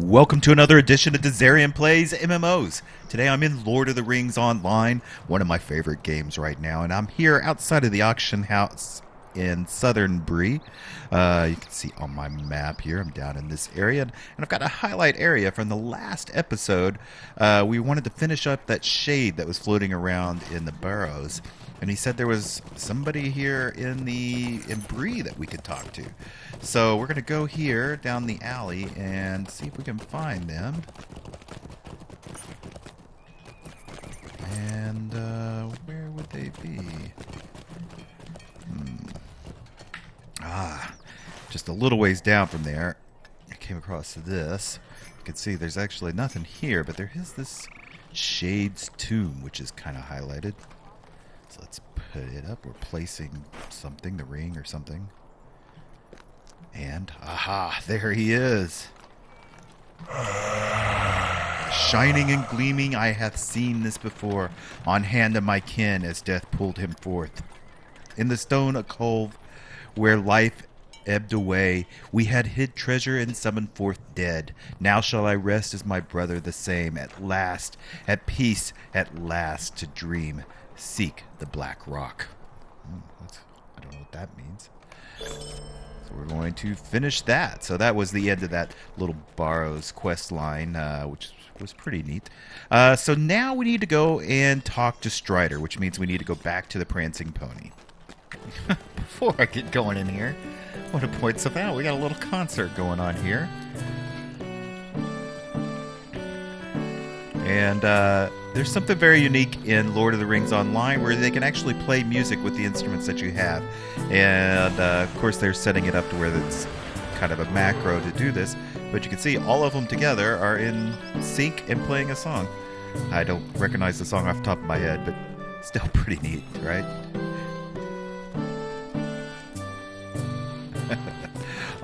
Welcome to another edition of Dizzarian Plays MMOs. Today I'm in Lord of the Rings Online, one of my favorite games right now, and I'm here outside of the auction house in southern Bree. You can see on my map here, I'm down in this area, and I've got a highlight area from the last episode. We wanted to finish up that shade that was floating around in the burrows, and he said there was somebody here in Bree that we could talk to. So we're going to go here down the alley and see if we can find them. And where would they be? Just a little ways down from there, I came across this. You can see there's actually nothing here, but there is this Shade's tomb, which is kind of highlighted. So let's put it up. We're placing something, the ring or something. And, aha, there he is. Shining and gleaming, I hath seen this before, on hand of my kin as death pulled him forth. In the stone a cove, where life ebbed away, we had hid treasure and summoned forth dead. Now shall I rest as my brother the same, at last, at peace, at last to dream. Seek the black rock. I don't know what that means. So we're going to finish that. So that was the end of that little Barrows quest line, which was pretty neat. So now we need to go and talk to Strider, which means we need to go back to the Prancing Pony. Before I get going in here, I want to point something out. We got a little concert going on here. And there's something very unique in Lord of the Rings Online where they can actually play music with the instruments that you have. And, of course, they're setting it up to where it's kind of a macro to do this. But you can see all of them together are in sync and playing a song. I don't recognize the song off the top of my head, but still pretty neat, right?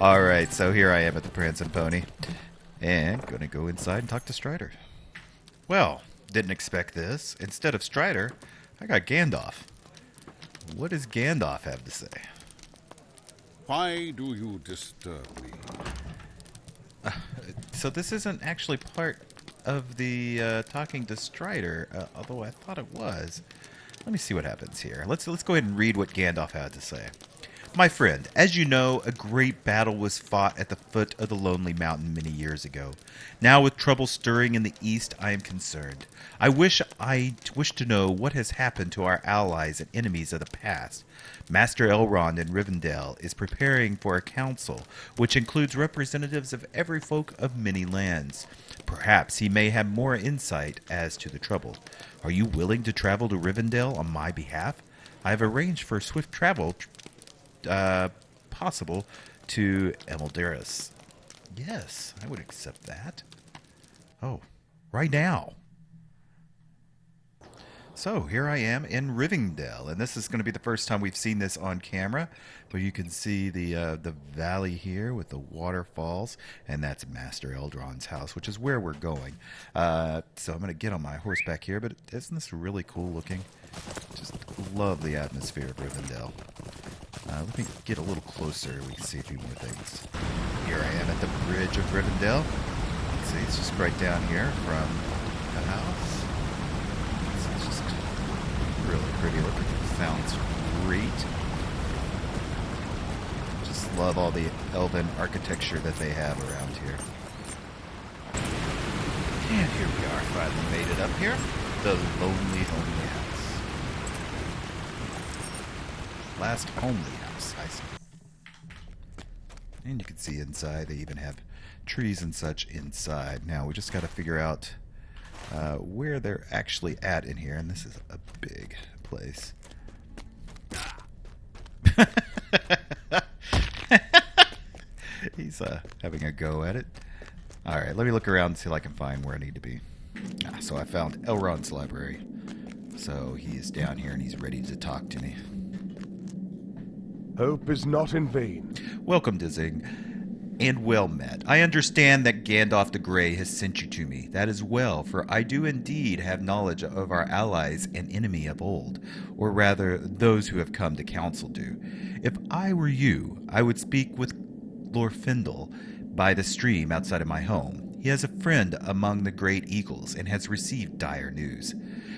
Alright, so here I am at the Prancing Pony. And going to go inside and talk to Strider. Well, didn't expect this. Instead of Strider, I got Gandalf. What does Gandalf have to say? Why do you disturb me? So this isn't actually part of the talking to Strider, although I thought it was. Let me see what happens here. Let's go ahead and read what Gandalf had to say. My friend, as you know, a great battle was fought at the foot of the Lonely Mountain many years ago. Now with trouble stirring in the east, I am concerned. I wish to know what has happened to our allies and enemies of the past. Master Elrond in Rivendell is preparing for a council, which includes representatives of every folk of many lands. Perhaps he may have more insight as to the trouble. Are you willing to travel to Rivendell on my behalf? I have arranged for swift travel possible to Emeldaris. Yes, I would accept that. Oh, right now. So here I am in Rivendell, and this is going to be the first time we've seen this on camera. But you can see the valley here with the waterfalls, and that's Master Eldron's house, which is where we're going. So I'm going to get on my horseback here, but isn't this really cool looking? Just love the atmosphere of Rivendell. Let me get a little closer. We can see a few more things. Here I am at the bridge of Rivendell. Let's see, it's just right down here from the house. It's just really pretty looking. Sounds great. Just love all the elven architecture that they have around here. And here we are. Finally made it up here. The lonely house. Last homely house, I see. And you can see inside, they even have trees and such inside. Now, we just got to figure out where they're actually at in here. And this is a big place. He's having a go at it. All right, let me look around and see if I can find where I need to be. So I found Elrod's Library. So he's down here and he's ready to talk to me. Hope is not in vain. Welcome, Dizzing, and well met. I understand that Gandalf the Grey has sent you to me. That is well, for I do indeed have knowledge of our allies and enemy of old, or rather, those who have come to council do. If I were you, I would speak with Lord Findle by the stream outside of my home. He has a friend among the great eagles and has received dire news.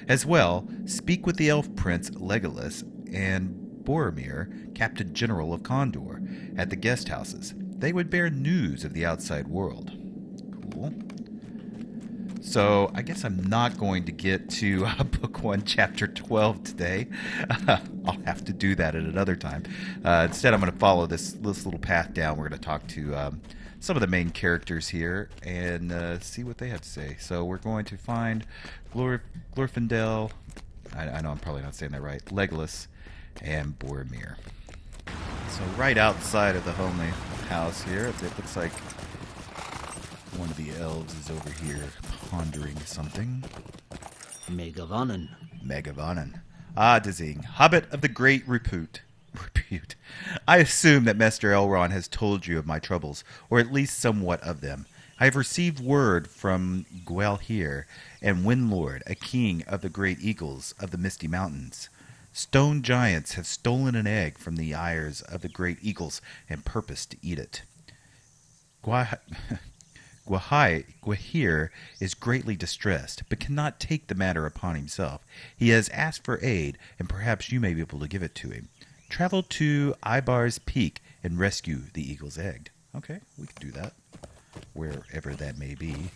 As well, speak with the elf prince Legolas and Boromir, Captain General of Condor, at the guest houses. They would bear news of the outside world. Cool. So, I guess I'm not going to get to Book 1, Chapter 12 today. I'll have to do that at another time. Instead, I'm going to follow this little path down. We're going to talk to some of the main characters here and see what they have to say. So, we're going to find Glorfindel. I know I'm probably not saying that right. Legolas and Boromir. So, right outside of the homely house here, it looks like one of the elves is over here pondering something. Megavanen. Ah, Dizzing, Hobbit of the great repute. I assume that Master Elrond has told you of my troubles, or at least somewhat of them. I have received word from Gwaelhir and Windlord, a king of the great eagles of the Misty Mountains. Stone giants have stolen an egg from the eyres of the great eagles and purpose to eat it. Gwaelhir is greatly distressed, but cannot take the matter upon himself. He has asked for aid, and perhaps you may be able to give it to him. Travel to Ibar's Peak and rescue the eagle's egg. Okay, we can do that, wherever that may be.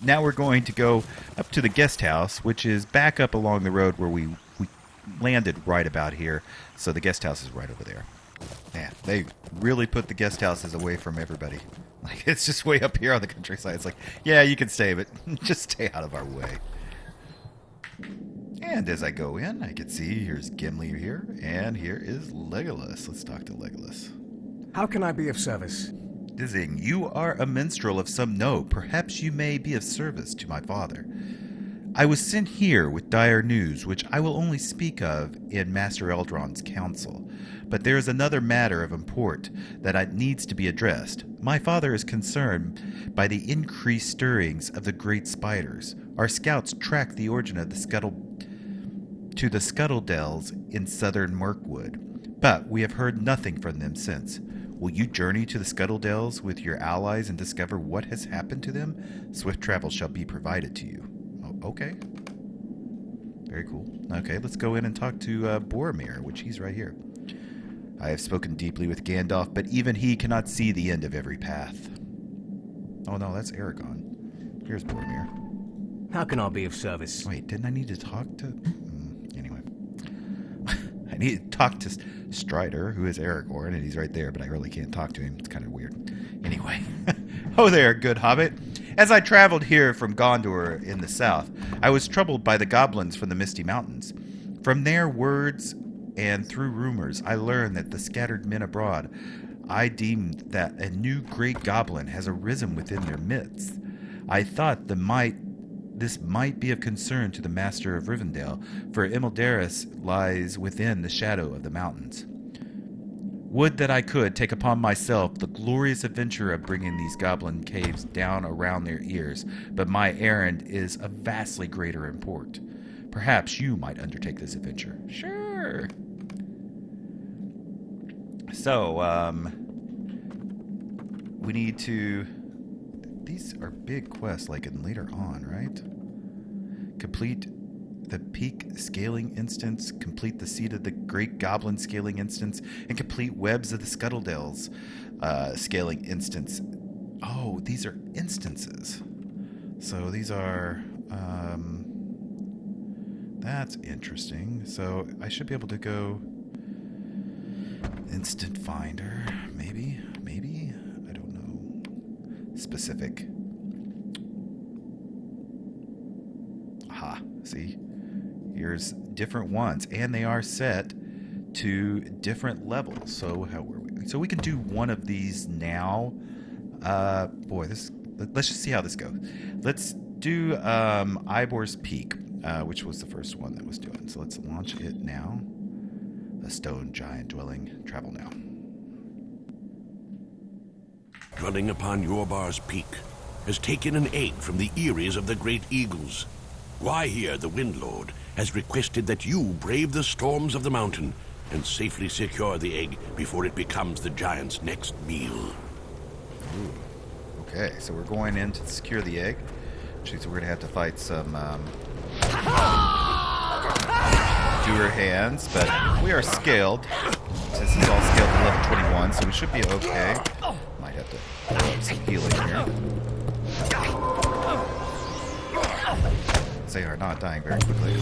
Now we're going to go up to the guest house, which is back up along the road where we landed right about here. So the guest house is right over there. Man, they really put the guest houses away from everybody. Like, it's just way up here on the countryside. It's like, yeah, you can stay, but just stay out of our way. And as I go in, I can see here's Gimli here, and here is Legolas. Let's talk to Legolas. How can I be of service? Dizzing, you are a minstrel of some note. Perhaps you may be of service to my father. I was sent here with dire news, which I will only speak of in Master Elrond's council. But there is another matter of import that needs to be addressed. My father is concerned by the increased stirrings of the great spiders. Our scouts tracked the origin of the the scuttle dells in southern Mirkwood, but we have heard nothing from them since. Will you journey to the scuttle dells with your allies and discover what has happened to them? Swift travel shall be provided to you. Oh, okay. Very cool. Okay, let's go in and talk to Boromir, which he's right here. I have spoken deeply with Gandalf, but even he cannot see the end of every path. Oh no, that's Aragorn. Here's Boromir. How can I be of service? Wait, didn't I need to talk to... Anyway. I need to talk to Strider, who is Aragorn, and he's right there, but I really can't talk to him. It's kind of weird. Anyway. Oh there, good hobbit. As I traveled here from Gondor in the south, I was troubled by the goblins from the Misty Mountains. From their words and through rumors, I learned that the scattered men abroad, I deemed that a new great goblin has arisen within their midst. I thought this might be of concern to the master of Rivendell, for Imeldaris lies within the shadow of the mountains. Would that I could take upon myself the glorious adventure of bringing these goblin caves down around their ears, but my errand is of vastly greater import. Perhaps you might undertake this adventure. Sure. So, we need to... These are big quests, like in later on, right? Complete the peak scaling instance, complete the seat of the great goblin scaling instance, and complete webs of the scuttledells scaling instance. Oh, these are instances. So these are... that's interesting. So I should be able to go... Instant Finder, maybe? I don't know. Specific. Aha, see? Here's different ones, and they are set to different levels. So how were we? So we can do one of these now. Let's just see how this goes. Let's do Ibor's Peak, which was the first one that was doing. So let's launch it now. A stone giant dwelling. Travel now. Dwelling upon Yorbar's Peak has taken an egg from the eyries of the great eagles. Gwaelhir, the Windlord, has requested that you brave the storms of the mountain and safely secure the egg before it becomes the giant's next meal. Ooh, Okay, so we're going in to secure the egg. Which means we're going to have to fight some doer hands, but we are scaled. Since it's all scaled to level 21, so we should be okay. Might have to throw up some healing here. They are not dying very quickly.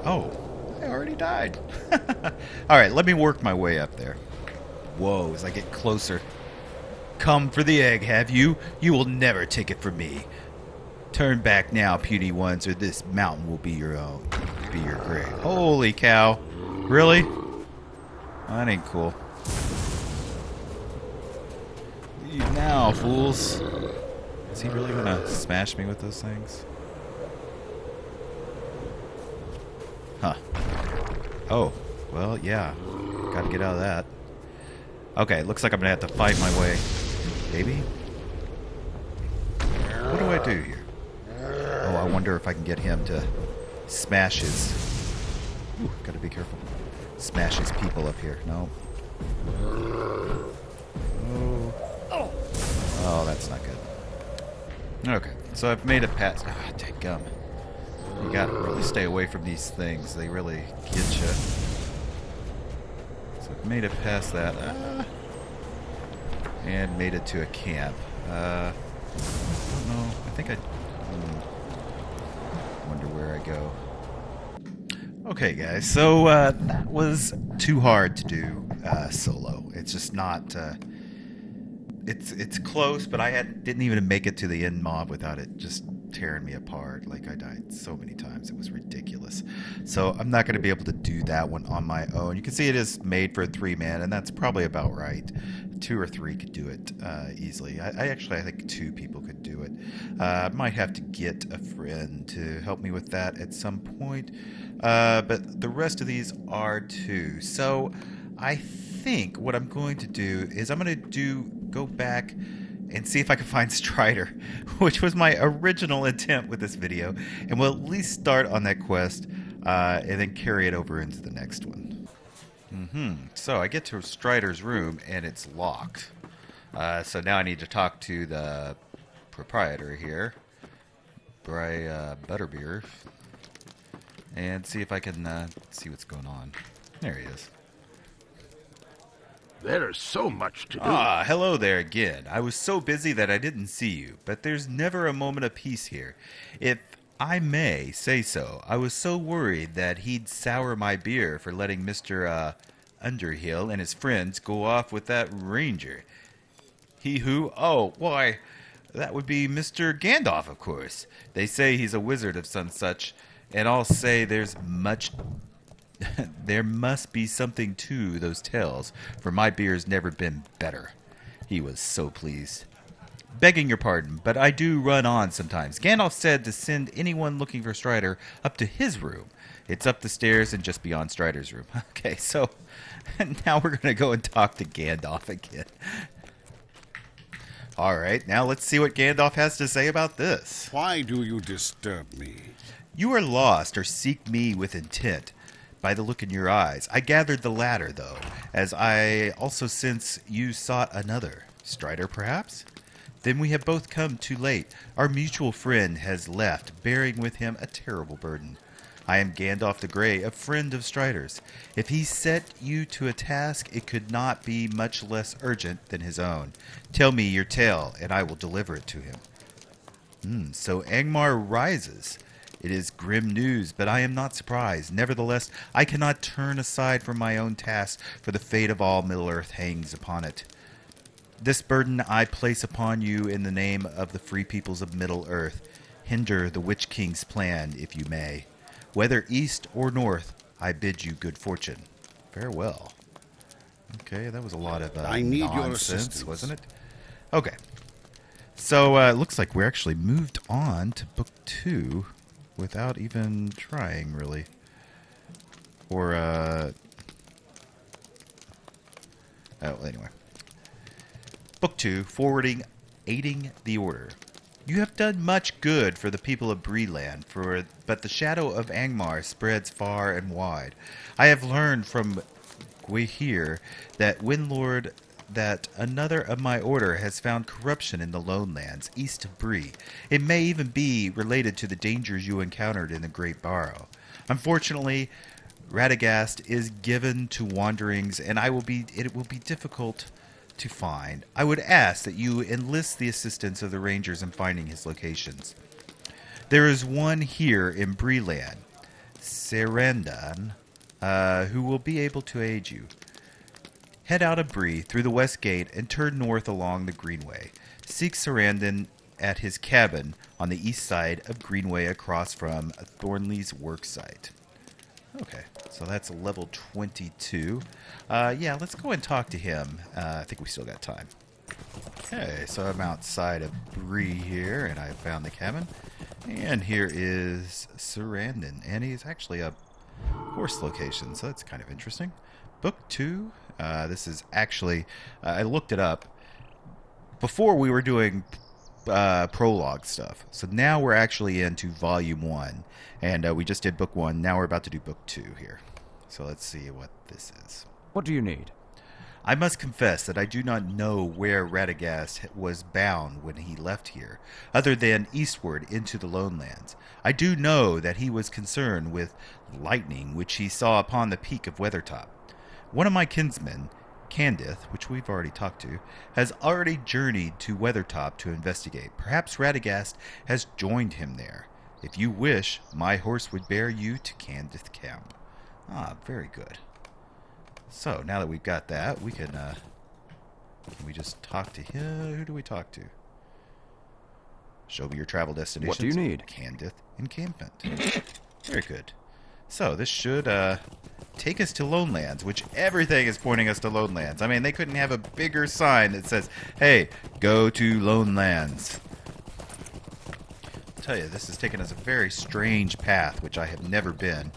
Oh, I already died. Alright, let me work my way up there. Whoa, as I get closer. Come for the egg, have you? You will never take it from me. Turn back now, puny ones, or this mountain will be your own. Be your grave. Holy cow. Really? That ain't cool. Leave now, fools. Is he really gonna smash me with those things? Huh. Oh, well, yeah. Gotta get out of that. Okay, looks like I'm gonna have to fight my way. Maybe? What do I do here? Oh, I wonder if I can get him to smash his... Ooh, gotta be careful. Smash his people up here. No. Oh, that's not good. Okay, so I've made it past... Ah, dadgum. You gotta really stay away from these things. They really get you. So I've made it past that. And made it to a camp. I don't know. I think I... wonder where I go. Okay, guys. So that was too hard to do solo. It's just not... It's close, but I didn't even make it to the end mob without it just tearing me apart. Like, I died so many times. It was ridiculous. So I'm not going to be able to do that one on my own. You can see it is made for a 3-man, and that's probably about right. 2 or 3 could do it easily. I think 2 people could do it. I might have to get a friend to help me with that at some point. But the rest of these are 2. So I think what I'm going to do is I'm going to go back and see if I can find Strider, which was my original intent with this video, and we'll at least start on that quest and then carry it over into the next one. So I get to Strider's room and it's locked. So now I need to talk to the proprietor here, Butterbeer, and see if I can see what's going on. There he is. There's so much to do. Ah, hello there again. I was so busy that I didn't see you, but there's never a moment of peace here. If I may say so, I was so worried that he'd sour my beer for letting Mr. Underhill and his friends go off with that ranger. He who? Oh, why, that would be Mr. Gandalf, of course. They say he's a wizard of some such, and I'll say there must be something to those tales, for my beer's never been better. He was so pleased. Begging your pardon, but I do run on sometimes. Gandalf said to send anyone looking for Strider up to his room. It's up the stairs and just beyond Strider's room. Okay, so now we're going to go and talk to Gandalf again. Alright, now let's see what Gandalf has to say about this. Why do you disturb me? You are lost or seek me with intent. By the look in your eyes. I gathered the latter, though, as I also sense you sought another. Strider, perhaps? Then we have both come too late. Our mutual friend has left, bearing with him a terrible burden. I am Gandalf the Grey, a friend of Strider's. If he set you to a task, it could not be much less urgent than his own. Tell me your tale, and I will deliver it to him. So Angmar rises. It is grim news, but I am not surprised. Nevertheless, I cannot turn aside from my own task, for the fate of all Middle-earth hangs upon it. This burden I place upon you in the name of the free peoples of Middle-earth. Hinder the Witch King's plan, if you may. Whether east or north, I bid you good fortune. Farewell. Okay, that was a lot of I need your nonsense, assistance. wasn't it? Okay. So, it looks like we actually moved on to Book 2. Without even trying, really. Or, oh, anyway. Book 2, Forwarding, Aiding the Order. You have done much good for the people of Breeland, but the shadow of Angmar spreads far and wide. I have learned from we hear that Windlord, that another of my order has found corruption in the Lone Lands, east of Bree. It may even be related to the dangers you encountered in the Great Barrow. Unfortunately, Radagast is given to wanderings, and it will be difficult to find. I would ask that you enlist the assistance of the Rangers in finding his locations. There is one here in Breeland, Serendan, who will be able to aid you. Head out of Bree through the west gate and turn north along the Greenway. Seek Sarandon at his cabin on the east side of Greenway across from Thornley's worksite. Okay, so that's level 22. Yeah, let's go and talk to him. I think we still got time. Okay, so I'm outside of Bree here, and I found the cabin. And here is Sarandon, and he's actually a horse location, so that's kind of interesting. Book 2. This is actually, I looked it up. Before we were doing prologue stuff. So now we're actually into volume 1. And we just did book 1. Now we're about to do book 2 here. So let's see what this is. What do you need? I must confess that I do not know where Radagast was bound when he left here, other than eastward into the Lone Lands. I do know that he was concerned with lightning which he saw upon the peak of Weathertop. One of my kinsmen, Candice, which we've already talked to, has already journeyed to Weathertop to investigate. Perhaps Radagast has joined him there. If you wish, my horse would bear you to Candice Camp. Ah, very good. So, now that we've got that, we can we just talk to him? Who do we talk to? Show me your travel destinations. What do you need? Candice Encampment. Very good. So, this should take us to Lone Lands, which everything is pointing us to Lone Lands. I mean, they couldn't have a bigger sign that says, hey, go to Lone Lands. I'll tell you, this has taken us a very strange path, which I have never been.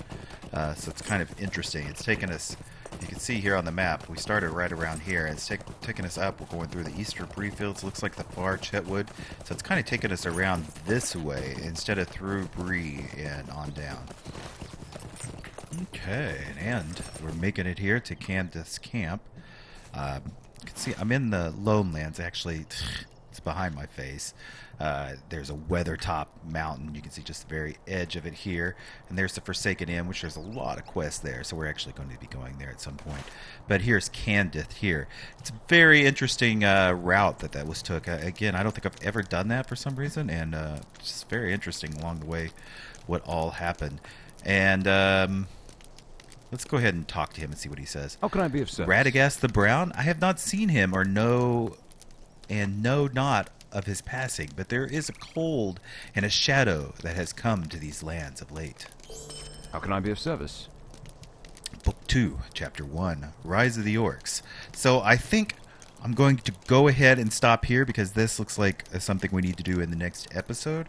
So it's kind of interesting. It's taken us, you can see here on the map, we started right around here, and it's taking us up. We're going through the eastern Bree fields, looks like the far Chetwood. So it's kind of taking us around this way instead of through Bree and on down. Okay, and we're making it here to Candice Camp. You can see I'm in the Lone Lands. Actually, it's behind my face. There's a Weathertop mountain. You can see just the very edge of it here. And there's the Forsaken Inn, which there's a lot of quests there. So we're actually going to be going there at some point. But here's Candice here. It's a very interesting route that was took. Again, I don't think I've ever done that for some reason. And just very interesting along the way what all happened. And let's go ahead and talk to him and see what he says. How can I be of service? Radagast the Brown? I have not seen him or know not of his passing, but there is a cold and a shadow that has come to these lands of late. How can I be of service? Book 2, Chapter 1, Rise of the Orcs. So I think I'm going to go ahead and stop here because this looks like something we need to do in the next episode.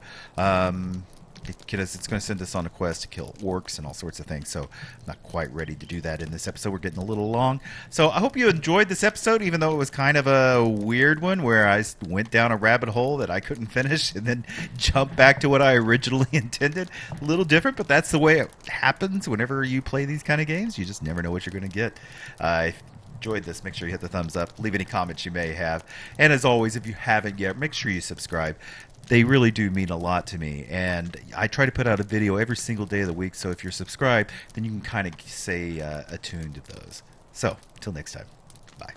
Because it's going to send us on a quest to kill orcs and all sorts of things. So I'm not quite ready to do that in this episode. We're getting a little long. So I hope you enjoyed this episode, even though it was kind of a weird one where I went down a rabbit hole that I couldn't finish and then jumped back to what I originally intended. A little different, but that's the way it happens whenever you play these kind of games. You just never know what you're going to get. If you enjoyed this, make sure you hit the thumbs up. Leave any comments you may have. And as always, if you haven't yet, make sure you subscribe. They really do mean a lot to me, and I try to put out a video every single day of the week, so if you're subscribed, then you can kind of stay attuned to those. So, until next time, bye.